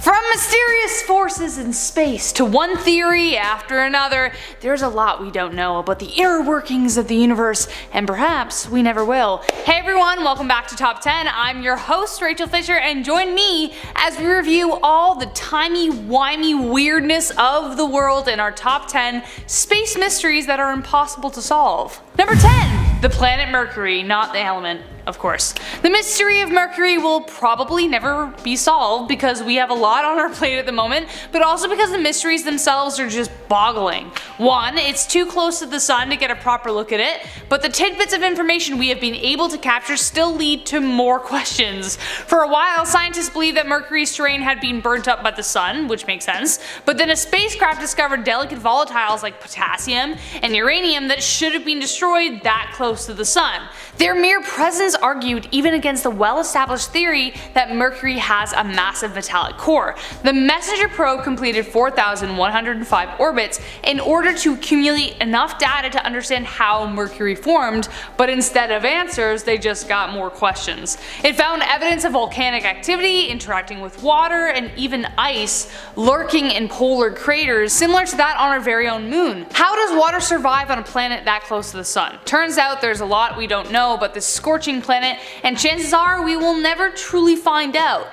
From mysterious forces in space to one theory after another, there's a lot we don't know about the inner workings of the universe, and perhaps we never will. Hey everyone, welcome back to Top 10. I'm your host, Rachel Fisher, and join me as we review all the timey-wimey weirdness of the world in our top 10 space mysteries that are impossible to solve. Number 10. The planet Mercury, not the element, of course. The mystery of Mercury will probably never be solved because we have a lot on our plate at the moment, but also because the mysteries themselves are just boggling. One, it's too close to the sun to get a proper look at it, but the tidbits of information we have been able to capture still lead to more questions. For a while, scientists believed that Mercury's terrain had been burnt up by the sun, which makes sense, but then a spacecraft discovered delicate volatiles like potassium and uranium that should have been destroyed that close to the sun. Their mere presence argued even against the well-established theory that Mercury has a massive metallic core. The Messenger probe completed 4,105 orbits in order to accumulate enough data to understand how Mercury formed, but instead of answers, they just got more questions. It found evidence of volcanic activity, interacting with water, and even ice lurking in polar craters, similar to that on our very own moon. How does water survive on a planet that close to the sun? Turns out there's a lot we don't know about this scorching planet, and chances are we will never truly find out.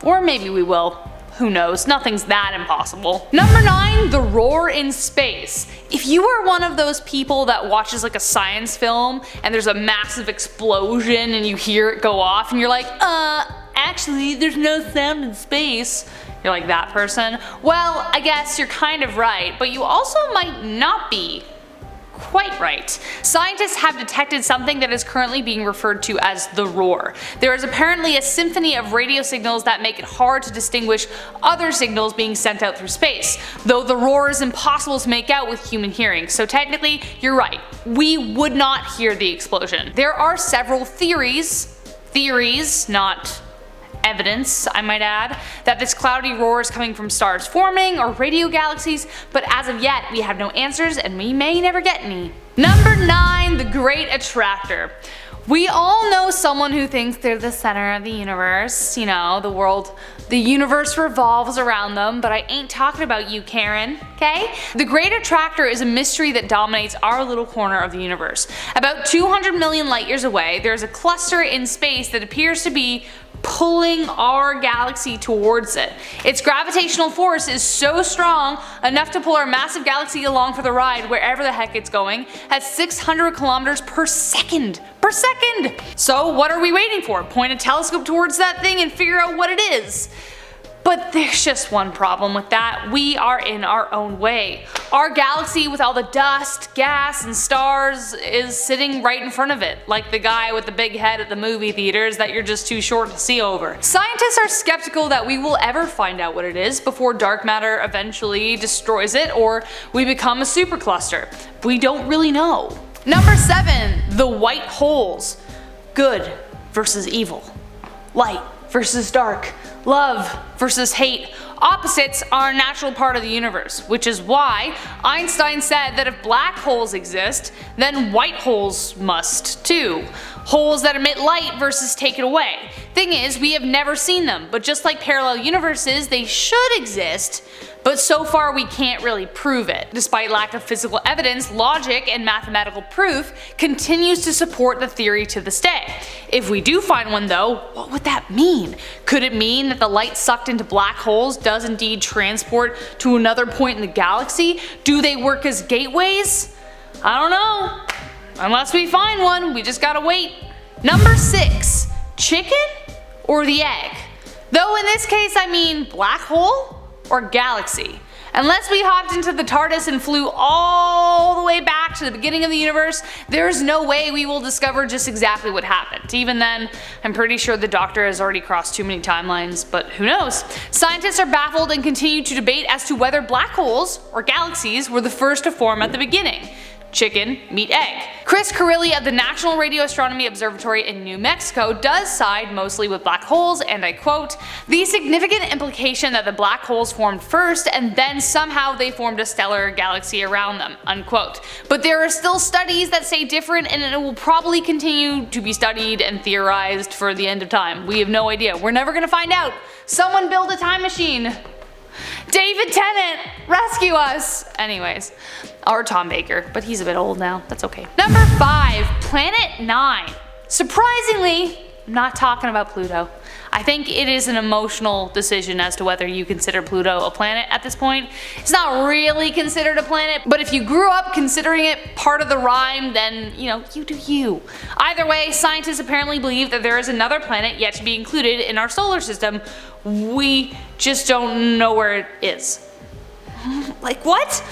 Or maybe we will. Who knows? Nothing's that impossible. Number 9. The roar in space. If you are one of those people that watches like a science film and there's a massive explosion and you hear it go off and you're like, actually there's no sound in space. You're like that person? Well, I guess you're kind of right, but you also might not be quite right. Scientists have detected something that is currently being referred to as the roar. There is apparently a symphony of radio signals that make it hard to distinguish other signals being sent out through space, though the roar is impossible to make out with human hearing, so technically you're right, we would not hear the explosion. There are several theories, not evidence, I might add, that this cloudy roar is coming from stars forming or radio galaxies, but as of yet we have no answers and we may never get any. Number 9. The Great Attractor. We all know someone who thinks they're the center of the universe, you know, the universe revolves around them, but I ain't talking about you, Karen, okay? The Great Attractor is a mystery that dominates our little corner of the universe. About 200 million light years away, there's a cluster in space that appears to be pulling our galaxy towards it. Its gravitational force is so strong enough to pull our massive galaxy along for the ride wherever the heck it's going at 600 kilometers per second. So what are we waiting for? Point a telescope towards that thing and figure out what it is. But there's just one problem with that. We are in our own way. Our galaxy with all the dust, gas, and stars is sitting right in front of it, like the guy with the big head at the movie theaters that you're just too short to see over. Scientists are skeptical that we will ever find out what it is before dark matter eventually destroys it or we become a supercluster. We don't really know. Number 7. The white holes. Good versus evil. Light versus dark. Love versus hate. Opposites are a natural part of the universe, which is why Einstein said that if black holes exist, then white holes must too. Holes that emit light versus take it away. Thing is, we have never seen them, but just like parallel universes, they should exist, but so far we can't really prove it. Despite lack of physical evidence, logic and mathematical proof continues to support the theory to this day. If we do find one though, what would that mean? Could it mean that the light sucked into black holes does indeed transport to another point in the galaxy? Do they work as gateways? I don't know. Unless we find one, we just gotta wait. Number 6. Chicken or the egg? Though in this case I mean black hole or galaxy. Unless we hopped into the TARDIS and flew all the way back to the beginning of the universe, there's no way we will discover just exactly what happened. Even then, I'm pretty sure the Doctor has already crossed too many timelines, but who knows? Scientists are baffled and continue to debate as to whether black holes or galaxies were the first to form at the beginning. chicken, meat, egg. Chris Carrilli of the National Radio Astronomy Observatory in New Mexico does side mostly with black holes, and I quote, "The significant implication that the black holes formed first and then somehow they formed a stellar galaxy around them," unquote. But there are still studies that say different, and it will probably continue to be studied and theorized for the end of time. We have no idea. We're never gonna find out. Someone build a time machine. David Tennant, rescue us! Anyways, or Tom Baker, but he's a bit old now, that's okay. Number 5, Planet 9. Surprisingly, I'm not talking about Pluto. I think it is an emotional decision as to whether you consider Pluto a planet at this point. It's not really considered a planet, but if you grew up considering it part of the rhyme, then, you know, you do you. Either way, scientists apparently believe that there is another planet yet to be included in our solar system. We just don't know where it is. Like what?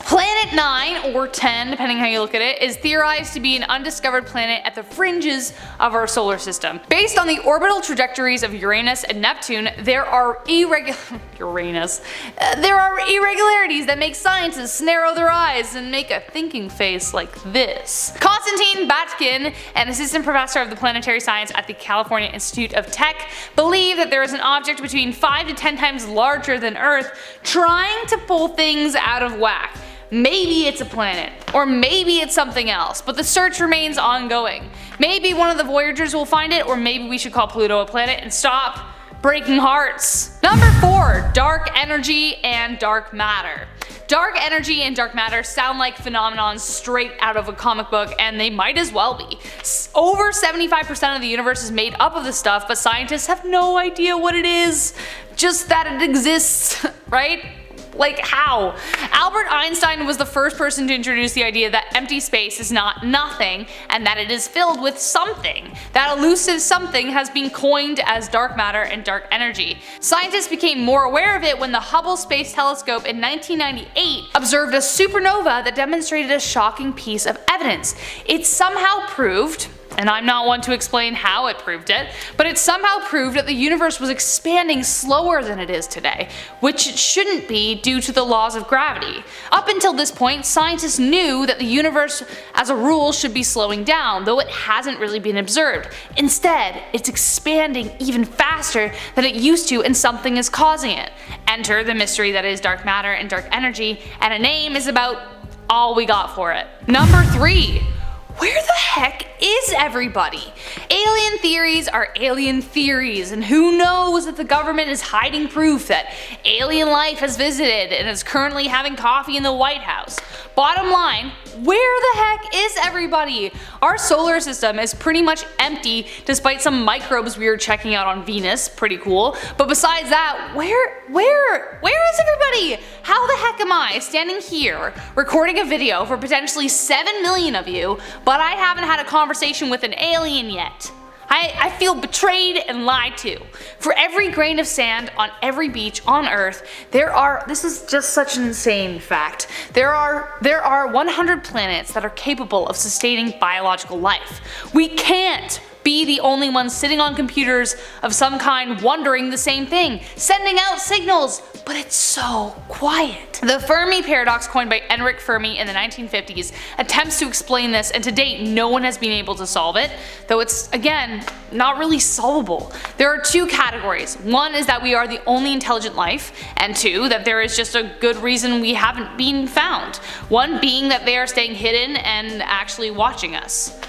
Planet 9, or 10 depending how you look at it, is theorized to be an undiscovered planet at the fringes of our solar system. Based on the orbital trajectories of Uranus and Neptune, there are irregularities that make scientists narrow their eyes and make a thinking face like this. Konstantin Batkin, an assistant professor of the planetary science at the California Institute of Tech, believe that there is an object between 5 to 10 times larger than Earth trying to pull things out of whack. Maybe it's a planet, or maybe it's something else, but the search remains ongoing. Maybe one of the Voyagers will find it, or maybe we should call Pluto a planet and stop breaking hearts. Number 4, dark energy and dark matter. Dark energy and dark matter sound like phenomenons straight out of a comic book, and they might as well be. Over 75% of the universe is made up of this stuff, but scientists have no idea what it is, just that it exists, right? Like how? Albert Einstein was the first person to introduce the idea that empty space is not nothing and that it is filled with something. That elusive something has been coined as dark matter and dark energy. Scientists became more aware of it when the Hubble Space Telescope in 1998 observed a supernova that demonstrated a shocking piece of evidence. It somehow proved, and I'm not one to explain how it proved it, but it somehow proved that the universe was expanding slower than it is today, which it shouldn't be due to the laws of gravity. Up until this point, scientists knew that the universe as a rule should be slowing down, though it hasn't really been observed. Instead, it's expanding even faster than it used to, and something is causing it. Enter the mystery that is dark matter and dark energy, and a name is about all we got for it. Number 3. Where the heck is everybody? Alien theories are alien theories, and who knows if the government is hiding proof that alien life has visited and is currently having coffee in the White House. Bottom line, where the heck is everybody? Our solar system is pretty much empty despite some microbes we were checking out on Venus, pretty cool. But besides that, where is everybody? How the heck am I standing here recording a video for potentially 7 million of you, but I haven't had a conversation with an alien yet? I feel betrayed and lied to. For every grain of sand on every beach on Earth, this is just such an insane fact, there are 100 planets that are capable of sustaining biological life. We can't be the only ones sitting on computers of some kind wondering the same thing, sending out signals, but it's so quiet. The Fermi paradox, coined by Enric Fermi in the 1950s, attempts to explain this, and to date no one has been able to solve it, though it's, again, not really solvable. There are 2 categories. One is that we are the only intelligent life, and 2, that there is just a good reason we haven't been found. One being that they are staying hidden and actually watching us.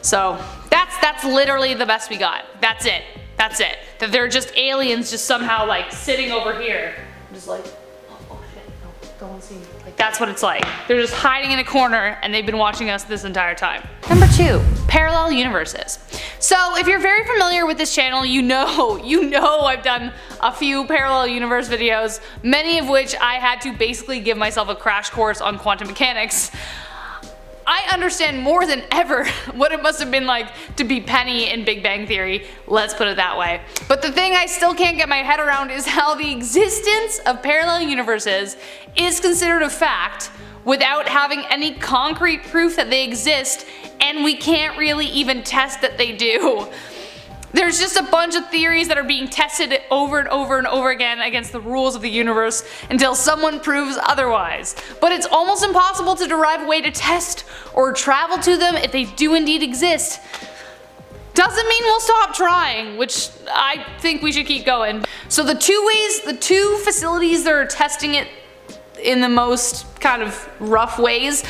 So that's literally the best we got. That's it. That they're just aliens just somehow like sitting over here. Just like, oh shit, no, don't see me. Like that's what it's like. They're just hiding in a corner and they've been watching us this entire time. Number 2, parallel universes. So if you're very familiar with this channel, you know I've done a few parallel universe videos, many of which I had to basically give myself a crash course on quantum mechanics. I understand more than ever what it must have been like to be Penny in Big Bang Theory, let's put it that way. But the thing I still can't get my head around is how the existence of parallel universes is considered a fact without having any concrete proof that they exist, and we can't really even test that they do. There's just a bunch of theories that are being tested over and over and over again against the rules of the universe until someone proves otherwise. But it's almost impossible to derive a way to test or travel to them if they do indeed exist. Doesn't mean we'll stop trying, which I think we should keep going. So the two facilities that are testing it in the most kind of rough ways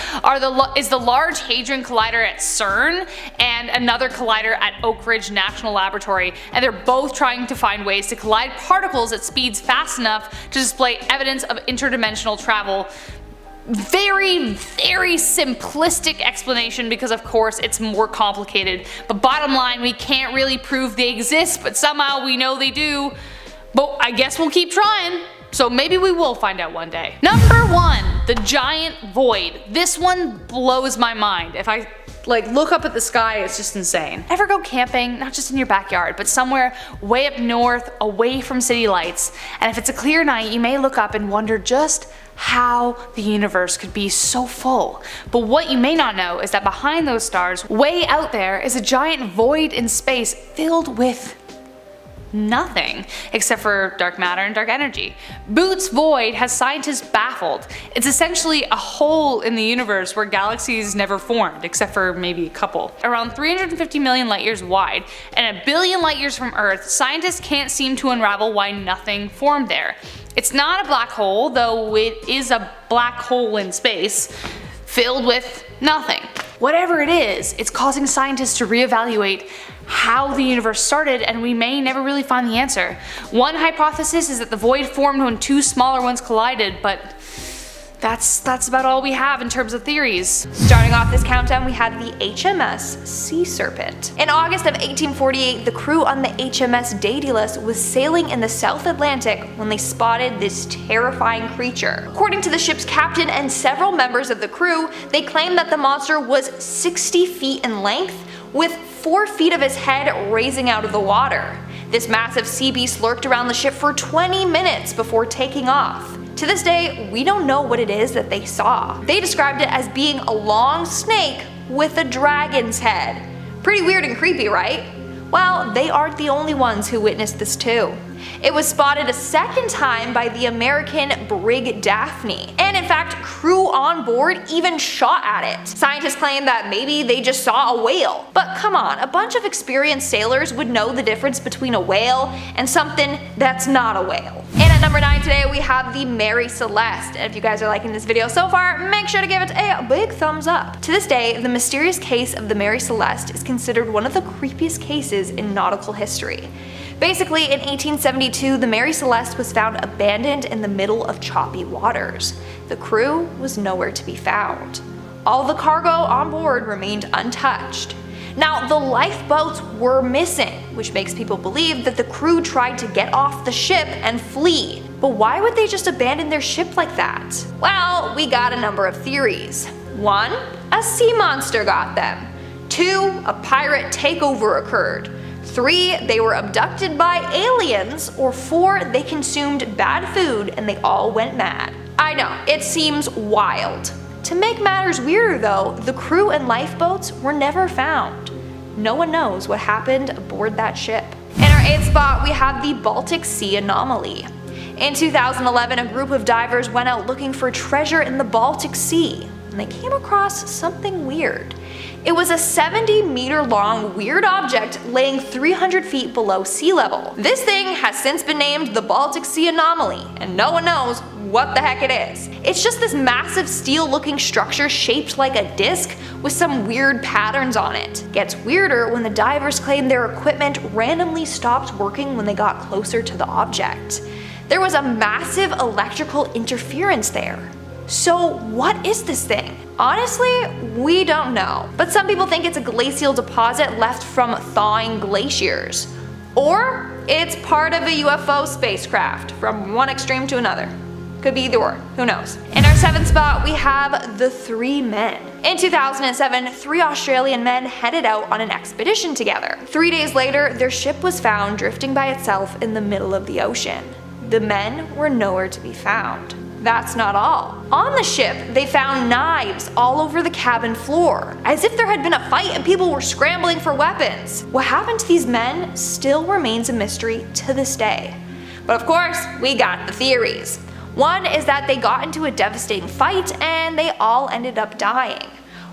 is the Large Hadron Collider at CERN and another collider at Oak Ridge National Laboratory, and they're both trying to find ways to collide particles at speeds fast enough to display evidence of interdimensional travel. Very, very simplistic explanation because of course it's more complicated, but bottom line, we can't really prove they exist, but somehow we know they do. But I guess we'll keep trying. So maybe we will find out one day. Number 1, the giant void. This one blows my mind. If I look up at the sky, it's just insane. Ever go camping, not just in your backyard, but somewhere way up north, away from city lights, and if it's a clear night, you may look up and wonder just how the universe could be so full. But what you may not know is that behind those stars, way out there, is a giant void in space filled with nothing except for dark matter and dark energy. Boots Void has scientists baffled. It's essentially a hole in the universe where galaxies never formed, except for maybe a couple. Around 350 million light years wide and a billion light years from Earth, scientists can't seem to unravel why nothing formed there. It's not a black hole, though it is a black hole in space, filled with nothing. Whatever it is, it's causing scientists to reevaluate how the universe started, and we may never really find the answer. One hypothesis is that the void formed when two smaller ones collided, but that's about all we have in terms of theories. Starting off this countdown, we had the HMS Sea Serpent. In August of 1848, the crew on the HMS Daedalus was sailing in the South Atlantic when they spotted this terrifying creature. According to the ship's captain and several members of the crew, they claimed that the monster was 60 feet in length, with 4 feet of his head raising out of the water. This massive sea beast lurked around the ship for 20 minutes before taking off. To this day, we don't know what it is that they saw. They described it as being a long snake with a dragon's head. Pretty weird and creepy, right? Well, they aren't the only ones who witnessed this too. It was spotted a second time by the American brig Daphne, and in fact, crew on board even shot at it. Scientists claim that maybe they just saw a whale. But come on, a bunch of experienced sailors would know the difference between a whale and something that's not a whale. And at number 9 today, we have the Mary Celeste. And if you guys are liking this video so far, make sure to give it a big thumbs up. To this day, the mysterious case of the Mary Celeste is considered one of the creepiest cases in nautical history. Basically, in 1872, the Mary Celeste was found abandoned in the middle of choppy waters. The crew was nowhere to be found. All the cargo on board remained untouched. Now, the lifeboats were missing, which makes people believe that the crew tried to get off the ship and flee. But why would they just abandon their ship like that? Well, we got a number of theories. 1, a sea monster got them. 2, a pirate takeover occurred. 3, they were abducted by aliens, or 4, they consumed bad food and they all went mad. I know, it seems wild. To make matters weirder though, the crew and lifeboats were never found. No one knows what happened aboard that ship. In our 8th spot, we have the Baltic Sea Anomaly. In 2011, a group of divers went out looking for treasure in the Baltic Sea, and they came across something weird. It was a 70-meter long weird object laying 300 feet below sea level. This thing has since been named the Baltic Sea Anomaly, and no one knows what the heck it is. It's just this massive steel-looking structure shaped like a disc with some weird patterns on it. Gets weirder when the divers claim their equipment randomly stopped working when they got closer to the object. There was a massive electrical interference there. So what is this thing? Honestly, we don't know, but some people think it's a glacial deposit left from thawing glaciers. Or it's part of a UFO spacecraft, from one extreme to another. Could be either or, who knows. In our 7th spot, we have the 3 men. In 2007, 3 Australian men headed out on an expedition together. 3 days later, their ship was found drifting by itself in the middle of the ocean. The men were nowhere to be found. that's not all. On the ship, they found knives all over the cabin floor, as if there had been a fight and people were scrambling for weapons. What happened to these men still remains a mystery to this day. But of course, we got the theories. One is that they got into a devastating fight and they all ended up dying.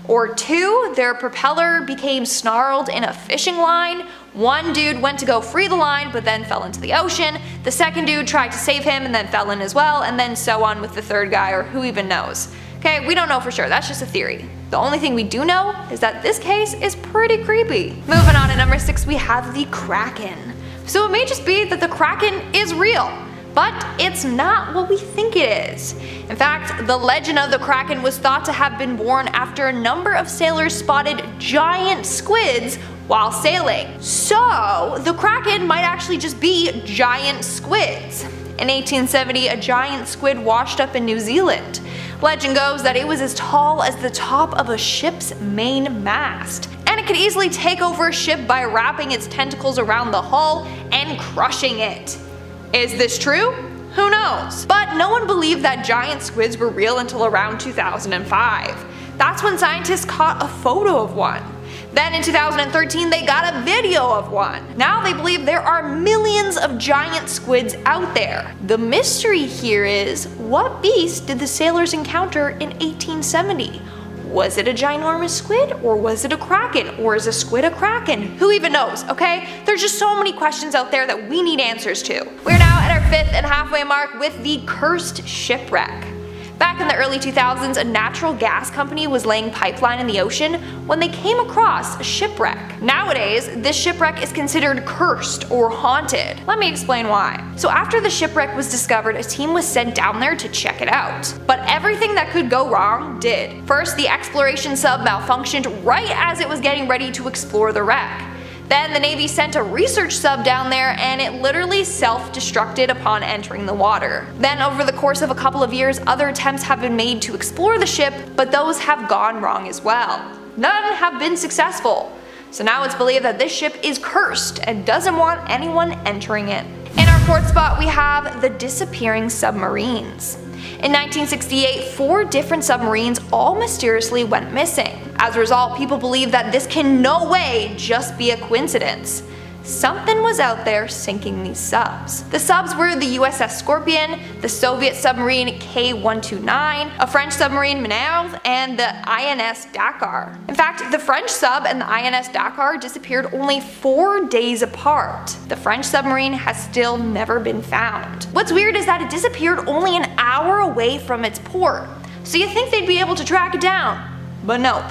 Or two, their propeller became snarled in a fishing line. One dude went to go free the line but then fell into the ocean. The second dude tried to save him and then fell in as well, and then so on with the third guy, or who even knows. Okay, we don't know for sure, that's just a theory. The only thing we do know is that this case is pretty creepy. Moving on to number 6, we have the Kraken. So it may just be that the Kraken is real, but it's not what we think it is. In fact, the legend of the Kraken was thought to have been born after a number of sailors spotted giant squids while sailing. So the Kraken might actually just be giant squids. In 1870, a giant squid washed up in New Zealand. Legend goes that it was as tall as the top of a ship's main mast, and it could easily take over a ship by wrapping its tentacles around the hull and crushing it. Is this true? Who knows? But no one believed that giant squids were real until around 2005. That's when scientists caught a photo of one. Then in 2013 they got a video of one. Now they believe there are millions of giant squids out there. The mystery here is, what beast did the sailors encounter in 1870? Was it a ginormous squid, or was it a kraken, or is a squid a kraken? Who even knows, okay? There's just so many questions out there that we need answers to. We're now at our 5th and halfway mark with the cursed shipwreck. Back in the early 2000s, a natural gas company was laying pipeline in the ocean when they came across a shipwreck. Nowadays, this shipwreck is considered cursed or haunted. Let me explain why. So after the shipwreck was discovered, a team was sent down there to check it out. But everything that could go wrong did. First, the exploration sub malfunctioned right as it was getting ready to explore the wreck. Then the Navy sent a research sub down there and it literally self-destructed upon entering the water. Then over the course of a couple of years, other attempts have been made to explore the ship, but those have gone wrong as well. None have been successful. So now it's believed that this ship is cursed and doesn't want anyone entering it. In our 4th spot, we have the disappearing submarines. In 1968, 4 different submarines all mysteriously went missing. As a result, people believe that this can no way just be a coincidence. Something was out there sinking these subs. The subs were the USS Scorpion, the Soviet submarine K-129, a French submarine Minerve, and the INS Dakar. In fact, the French sub and the INS Dakar disappeared only 4 days apart. The French submarine has still never been found. What's weird is that it disappeared only an hour away from its port, so you'd think they'd be able to track it down, but nope.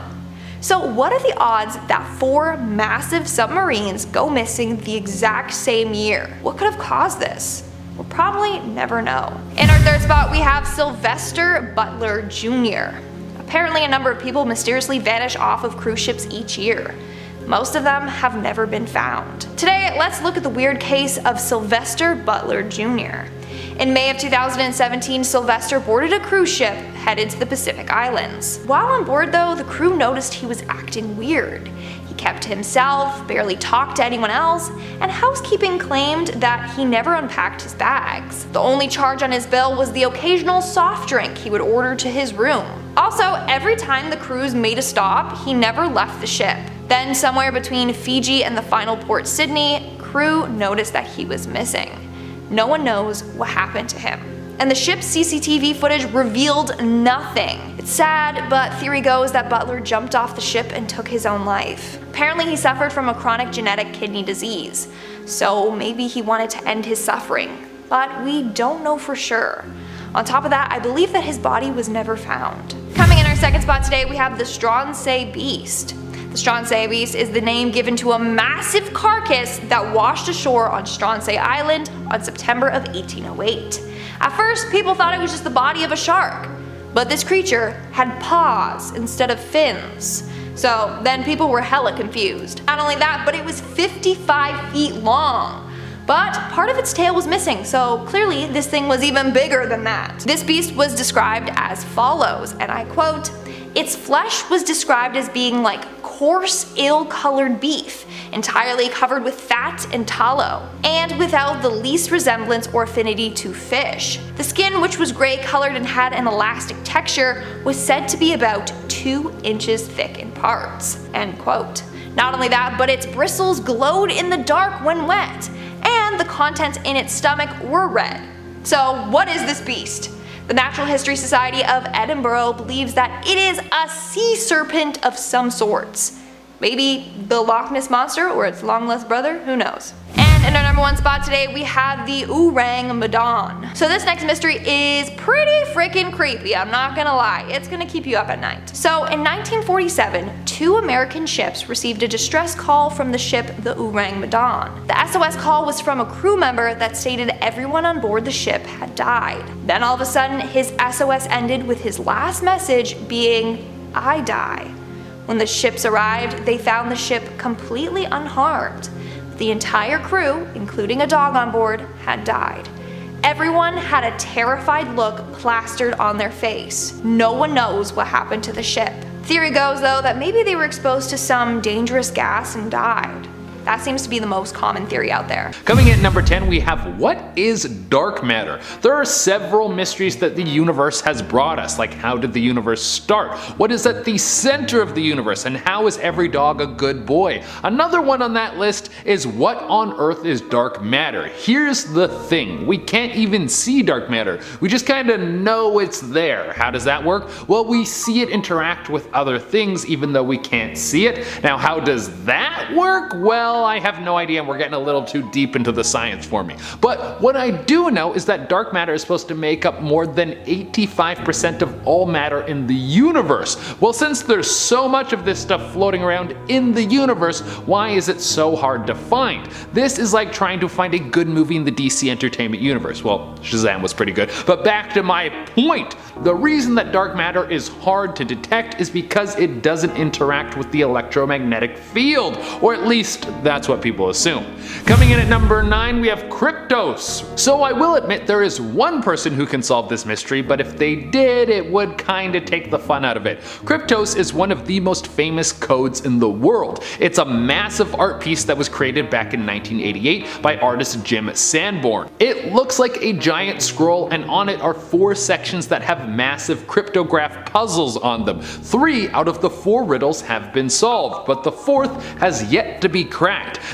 So what are the odds that 4 massive submarines go missing the exact same year? What could have caused this? We'll probably never know. In our 3rd spot, we have Sylvester Butler Jr. Apparently a number of people mysteriously vanish off of cruise ships each year. Most of them have never been found. Today, let's look at the weird case of Sylvester Butler Jr. In May of 2017, Sylvester boarded a cruise ship headed to the Pacific Islands. While on board though, the crew noticed he was acting weird. He kept to himself, barely talked to anyone else, and housekeeping claimed that he never unpacked his bags. The only charge on his bill was the occasional soft drink he would order to his room. Also, every time the cruise made a stop, he never left the ship. Then somewhere between Fiji and the final port Sydney, crew noticed that he was missing. No one knows what happened to him. And the ship's CCTV footage revealed nothing. It's sad, but theory goes that Butler jumped off the ship and took his own life. Apparently he suffered from a chronic genetic kidney disease, so maybe he wanted to end his suffering, but we don't know for sure. On top of that, I believe that his body was never found. Coming in our 2nd spot today, we have the Stronsay Beast. The Stronsay Beast is the name given to a massive carcass that washed ashore on Stronsay Island on September of 1808. At first, people thought it was just the body of a shark, but this creature had paws instead of fins. So then people were hella confused. Not only that, but it was 55 feet long. But part of its tail was missing, so clearly this thing was even bigger than that. This beast was described as follows, and I quote, Its flesh was described as being like coarse, ill-colored beef, entirely covered with fat and tallow, and without the least resemblance or affinity to fish. The skin, which was gray colored and had an elastic texture, was said to be about 2 inches thick in parts." End quote. Not only that, but its bristles glowed in the dark when wet, and the contents in its stomach were red. So what is this beast? The Natural History Society of Edinburgh believes that it is a sea serpent of some sorts. Maybe the Loch Ness Monster or its long-lost brother, who knows. And in our number 1 spot today, we have the Orang-Medan. So this next mystery is pretty freaking creepy, I'm not gonna lie. It's gonna keep you up at night. So in 1947, 2 American ships received a distress call from the ship the Orang-Medan. The SOS call was from a crew member that stated everyone on board the ship had died. Then all of a sudden, his SOS ended with his last message being, "I die." When the ships arrived, they found the ship completely unharmed. The entire crew, including a dog on board, had died. Everyone had a terrified look plastered on their face. No one knows what happened to the ship. Theory goes, though, that maybe they were exposed to some dangerous gas and died. That seems to be the most common theory out there. Coming in at number 10, we have what is dark matter? There are several mysteries that the universe has brought us, like how did the universe start? What is at the center of the universe? And how is every dog a good boy? Another one on that list is what on earth is dark matter? Here's the thing, we can't even see dark matter. We just kinda know it's there. How does that work? Well, we see it interact with other things even though we can't see it. Now, how does that work? Well, I have no idea, and we're getting a little too deep into the science for me. But what I do know is that dark matter is supposed to make up more than 85% of all matter in the universe. Well, since there's so much of this stuff floating around in the universe, why is it so hard to find? This is like trying to find a good movie in the DC Entertainment universe. Well, Shazam was pretty good. But back to my point. The reason that dark matter is hard to detect is because it doesn't interact with the electromagnetic field, or at least that's what people assume. Coming in at number 9, we have Kryptos. So I will admit there is one person who can solve this mystery, but if they did, it would kinda take the fun out of it. Kryptos is one of the most famous codes in the world. It's a massive art piece that was created back in 1988 by artist Jim Sanborn. It looks like a giant scroll, and on it are 4 sections that have massive cryptograph puzzles on them. 3 out of the 4 riddles have been solved, but the 4th has yet to be cracked.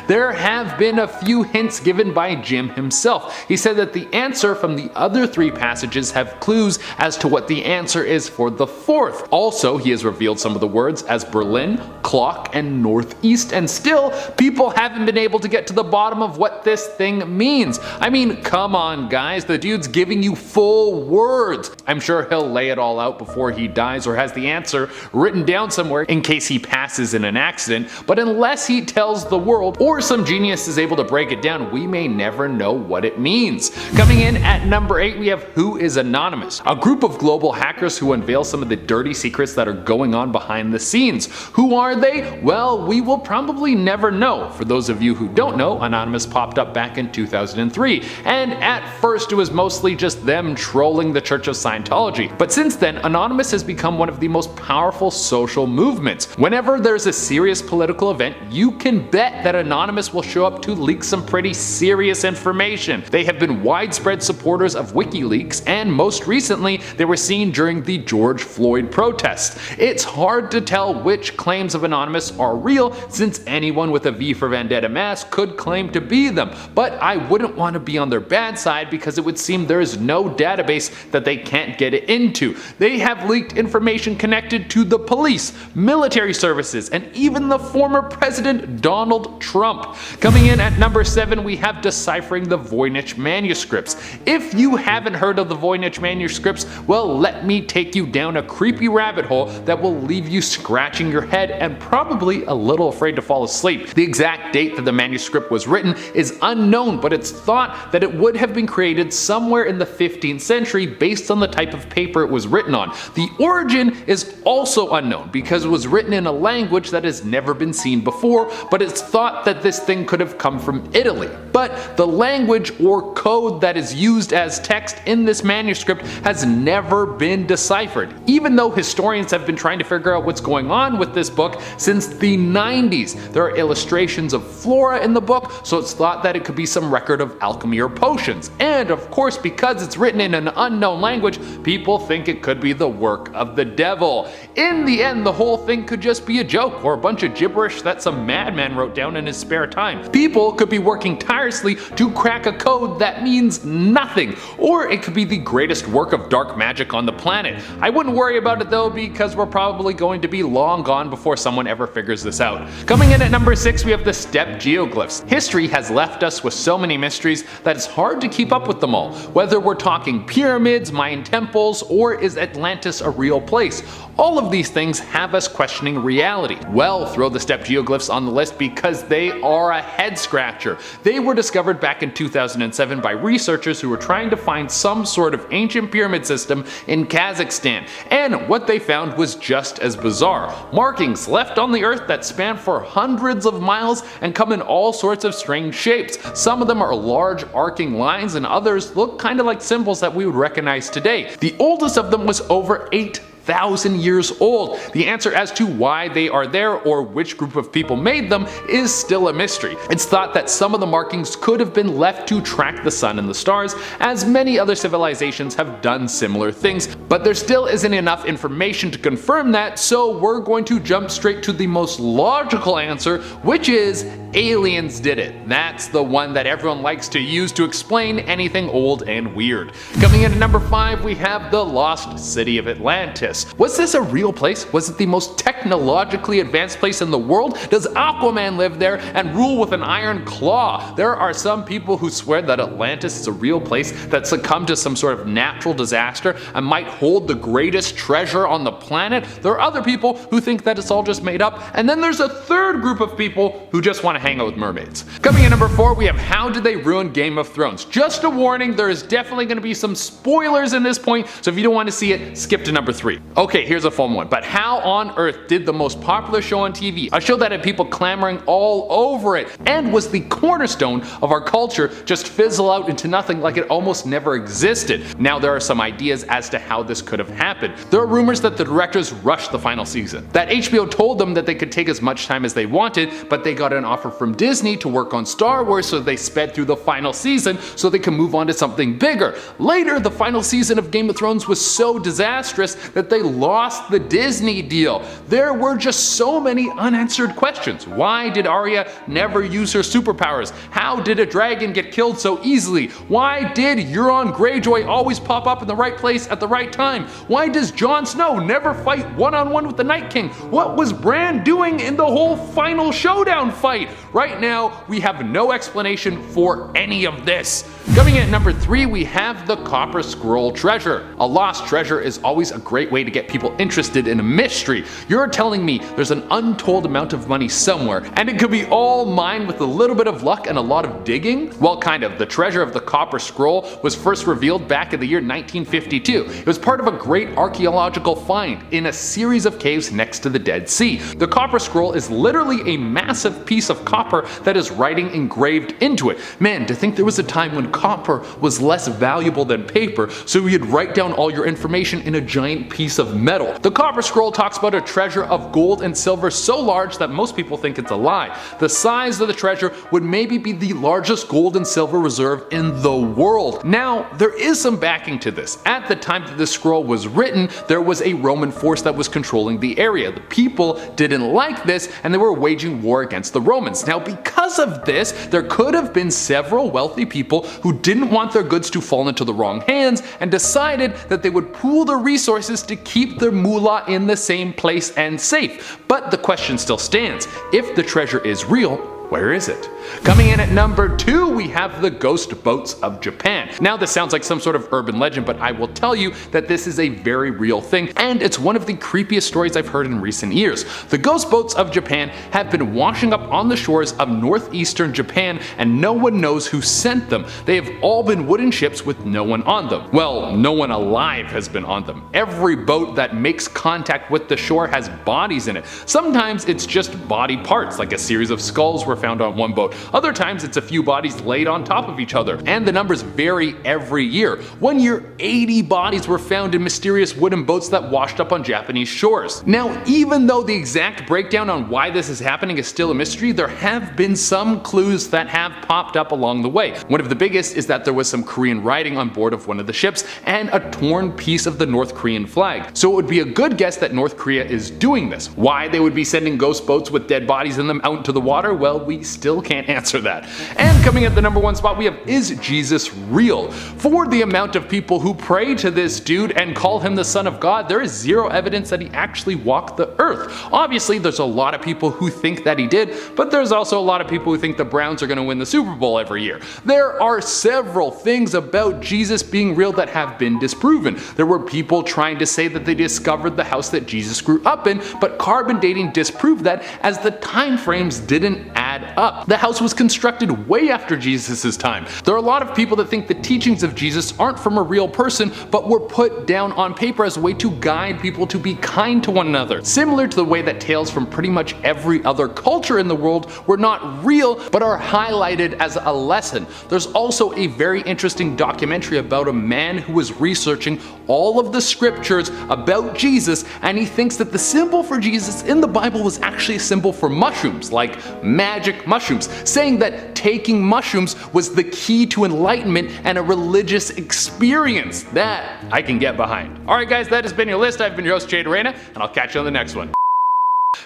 There have been a few hints given by Jim himself. He said that the answer from the other 3 passages have clues as to what the answer is for the 4th. Also, he has revealed some of the words as Berlin, clock, and northeast, and still, people haven't been able to get to the bottom of what this thing means. I mean, come on guys, the dude's giving you full words. I'm sure he'll lay it all out before he dies or has the answer written down somewhere in case he passes in an accident, but unless he tells the world or some genius is able to break it down, we may never know what it means. Coming in at number 8, we have Who is Anonymous? A group of global hackers who unveil some of the dirty secrets that are going on behind the scenes. Who are they? Well, we will probably never know. For those of you who don't know, Anonymous popped up back in 2003, and at first it was mostly just them trolling the Church of Scientology. But since then, Anonymous has become one of the most powerful social movements. Whenever there's a serious political event, you can bet that Anonymous will show up to leak some pretty serious information. They have been widespread supporters of WikiLeaks, and most recently, they were seen during the George Floyd protests. It's hard to tell which claims of Anonymous are real, since anyone with a V for Vendetta mask could claim to be them, but I wouldn't want to be on their bad side because it would seem there is no database that they can't get it into. They have leaked information connected to the police, military services, and even the former President Donald Trump. Coming in at number 7, we have Deciphering the Voynich Manuscripts. If you haven't heard of the Voynich Manuscripts, well, let me take you down a creepy rabbit hole that will leave you scratching your head and probably a little afraid to fall asleep. The exact date that the manuscript was written is unknown, but it's thought that it would have been created somewhere in the 15th century based on the type of of paper it was written on. The origin is also unknown because it was written in a language that has never been seen before, but it's thought that this thing could have come from Italy. But the language or code that is used as text in this manuscript has never been deciphered, even though historians have been trying to figure out what's going on with this book since the 90s. There are illustrations of flora in the book, so it's thought that it could be some record of alchemy or potions. And of course, because it's written in an unknown language, people think it could be the work of the devil. In the end, the whole thing could just be a joke or a bunch of gibberish that some madman wrote down in his spare time. People could be working tirelessly to crack a code that means nothing, or it could be the greatest work of dark magic on the planet. I wouldn't worry about it though, because we're probably going to be long gone before someone ever figures this out. Coming in at number 6, we have the steppe geoglyphs. History has left us with so many mysteries that it's hard to keep up with them all. Whether we're talking pyramids, Mayan temples, or is Atlantis a real place? All of these things have us questioning reality. Well, throw the steppe geoglyphs on the list because they are a head scratcher. They were discovered back in 2007 by researchers who were trying to find some sort of ancient pyramid system in Kazakhstan, and what they found was just as bizarre. Markings left on the earth that span for hundreds of miles and come in all sorts of strange shapes. Some of them are large arcing lines and others look kind of like symbols that we would recognize today. The oldest of them was over 8,000 years old. The answer as to why they are there or which group of people made them is still a mystery. It's thought that some of the markings could have been left to track the sun and the stars, as many other civilizations have done similar things, but there still isn't enough information to confirm that, so we're going to jump straight to the most logical answer, which is aliens did it. That's the one that everyone likes to use to explain anything old and weird. Coming in at number 5, we have the lost city of Atlantis. Was this a real place? Was it the most technologically advanced place in the world? Does Aquaman live there and rule with an iron claw? There are some people who swear that Atlantis is a real place that succumbed to some sort of natural disaster and might hold the greatest treasure on the planet. There are other people who think that it's all just made up, and then there's a third group of people who just want to hang out with mermaids. Coming in number 4, we have how did they ruin Game of Thrones? Just a warning, there is definitely going to be some spoilers in this point, so if you don't want to see it, skip to number 3. Okay, here's a fun one, but how on earth did the most popular show on TV, a show that had people clamoring all over it, and was the cornerstone of our culture, just fizzle out into nothing like it almost never existed? Now there are some ideas as to how this could have happened. There are rumors that the directors rushed the final season, that HBO told them that they could take as much time as they wanted, but they got an offer from Disney to work on Star Wars, so they sped through the final season so they can move on to something bigger. Later, the final season of Game of Thrones was so disastrous that they lost the Disney deal. There were just so many unanswered questions. Why did Arya never use her superpowers? How did a dragon get killed so easily? Why did Euron Greyjoy always pop up in the right place at the right time? Why does Jon Snow never fight one-on-one with the Night King? What was Bran doing in the whole final showdown fight? Right now, we have no explanation for any of this. Coming in at number 3, we have the Copper Scroll treasure. A lost treasure is always a great way to get people interested in a mystery. You're telling me there's an untold amount of money somewhere, and it could be all mine with a little bit of luck and a lot of digging? Well, kind of. The treasure of the Copper Scroll was first revealed back in the year 1952. It was part of a great archaeological find in a series of caves next to the Dead Sea. The Copper Scroll is literally a massive piece of copper that has writing engraved into it. Man, to think there was a time when copper was less valuable than paper, so you'd write down all your information in a giant piece of metal. The Copper Scroll talks about a treasure of gold and silver so large that most people think it's a lie. The size of the treasure would maybe be the largest gold and silver reserve in the world. Now, there is some backing to this. At the time that this scroll was written, there was a Roman force that was controlling the area. The people didn't like this, and they were waging war against the Romans. Now, because of this, there could have been several wealthy people who didn't want their goods to fall into the wrong hands and decided that they would pool their resources to keep their moolah in the same place and safe. But the question still stands. If the treasure is real, Where is it? Coming in at number 2, we have the ghost boats of Japan. Now this sounds like some sort of urban legend, but I will tell you that this is a very real thing, and it's one of the creepiest stories I've heard in recent years. The ghost boats of Japan have been washing up on the shores of northeastern Japan, and no one knows who sent them. They have all been wooden ships with no one on them. Well, no one alive has been on them. Every boat that makes contact with the shore has bodies in it. Sometimes it's just body parts, like a series of skulls were found on one boat. Other times it's a few bodies laid on top of each other, and the numbers vary every year. One year, 80 bodies were found in mysterious wooden boats that washed up on Japanese shores. Now, even though the exact breakdown on why this is happening is still a mystery, there have been some clues that have popped up along the way. One of the biggest is that there was some Korean writing on board of one of the ships and a torn piece of the North Korean flag. So it would be a good guess that North Korea is doing this. Why they would be sending ghost boats with dead bodies in them out into the water? Well, we still can't answer that. And coming at the number 1 spot, we have, is Jesus real? For the amount of people who pray to this dude and call him the Son of God, there is zero evidence that he actually walked the earth. Obviously, there's a lot of people who think that he did, but there's also a lot of people who think the Browns are going to win the Super Bowl every year. There are several things about Jesus being real that have been disproven. There were people trying to say that they discovered the house that Jesus grew up in, but carbon dating disproved that, as the time frames didn't add up. The house was constructed way after Jesus' time. There are a lot of people that think the teachings of Jesus aren't from a real person, but were put down on paper as a way to guide people to be kind to one another. Similar to the way that tales from pretty much every other culture in the world were not real, but are highlighted as a lesson. There's also a very interesting documentary about a man who was researching all of the scriptures about Jesus, and he thinks that the symbol for Jesus in the Bible was actually a symbol for mushrooms, like magic mushrooms, saying that taking mushrooms was the key to enlightenment and a religious experience. That I can get behind. Alright guys, that has been your list. I've been your host, Jade Arena, and I'll catch you on the next one.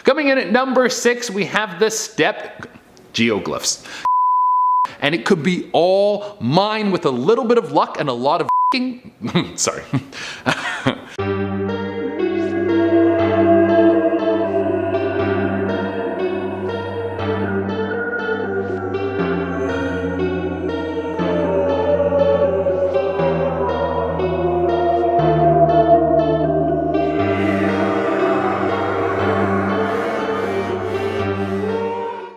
Coming in at number 6, we have the step geoglyphs. And it could be all mine with a little bit of luck and a lot of sorry.